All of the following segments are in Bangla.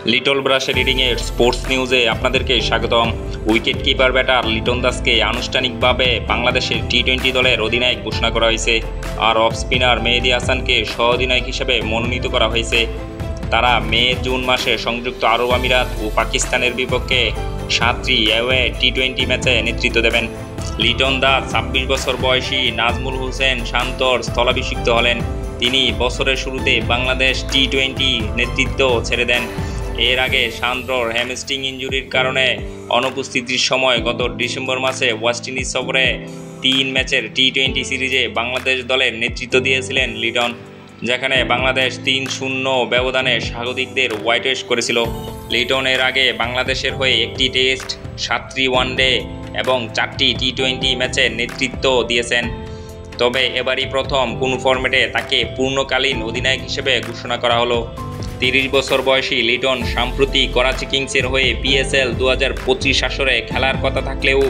লিটল ব্রাশের রিডিংয়ের স্পোর্টস নিউজে আপনাদেরকে স্বাগতম। উইকেট কিপার ব্যাটার লিটন দাসকে আনুষ্ঠানিকভাবে বাংলাদেশের টি-20 দলের অধিনায়ক ঘোষণা করা হয়েছে, আর অফ স্পিনার মেহেদী হাসানকে সহ অধিনায়ক হিসেবে মনোনীত করা হয়েছে। তারা মে-জুন মাসে সংযুক্ত আরব আমিরাত ও পাকিস্তানের বিপক্ষে 7টি অ্যাওয়ে টি-20 ম্যাচে নেতৃত্ব দেবেন। লিটন দাস 26 বছর বয়সী নাজমুল হোসেন শান্তর স্থলাভিষিক্ত হলেন। তিনি বছরের শুরুতে বাংলাদেশ টি-20 নেতৃত্ব ছেড়ে দেন। এর আগে শান্তর হ্যামস্ট্রিং ইনজুরির কারণে অনুপস্থিতির সময় গত ডিসেম্বর মাসে ওয়েস্ট ইন্ডিজ সফরে 3 ম্যাচের টি-20 সিরিজে বাংলাদেশ দলের নেতৃত্ব দিয়েছিলেন লিটন, যেখানে বাংলাদেশ 3-0 ব্যবধানে স্বাগতিকদের হোয়াইটওয়াশ করেছিল। লিটন এর আগে বাংলাদেশের হয়ে 1টি টেস্ট, 7টি ওয়ানডে এবং 4টি টি-20 ম্যাচে নেতৃত্ব দিয়েছেন। তবে এবারই প্রথম কোনো ফরম্যাটে তাকে পূর্ণকালীন অধিনায়ক হিসেবে ঘোষণা করা হলো। 30 বছর বয়সী লিটন সাম্প্রতি করাচি কিংসের হয়ে PSL 2025 আসরে খেলার কথা থাকলেও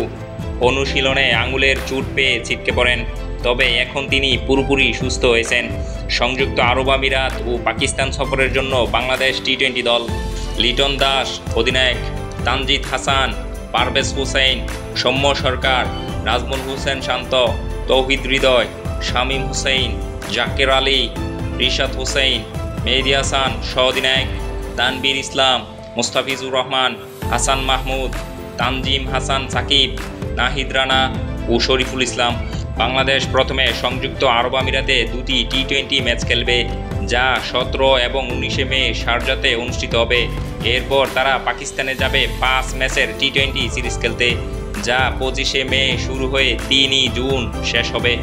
অনুশীলনে আঙুলের চোট পেয়ে ছিটকে পড়েন। তবে এখন তিনি পুরোপুরি সুস্থ হয়েছেন। সংযুক্ত আরব আমিরাত ও পাকিস্তান সফরের জন্য বাংলাদেশ টি-20 দল। লিটন দাস অধিনায়ক, তানজিদ হাসান, পারভেজ হোসেন, সৌম্য সরকার, নাজমুল হোসেন শান্ত, তৌহিদ হৃদয়, শামীম হোসেন, জাকের আলী, রিশাদ হোসেন, মেহেদী হাসান সহ অধিনায়ক, তানবীর ইসলাম, মুস্তাফিজুর রহমান, হাসান মাহমুদ, তানজিম হাসান সাকিব, নাহিদ রানা ও শরীফুল ইসলাম। বাংলাদেশ প্রথমে সংযুক্ত আরব আমিরাতে 2টি টি-20 ম্যাচ খেলবে, যা 17 এবং 19 মে শারজাতে অনুষ্ঠিত হবে। এরপর তারা পাকিস্তানে যাবে 5 ম্যাচের টি-20 সিরিজ খেলতে, যা 25 মে শুরু হয়ে 3 জুন শেষ হবে।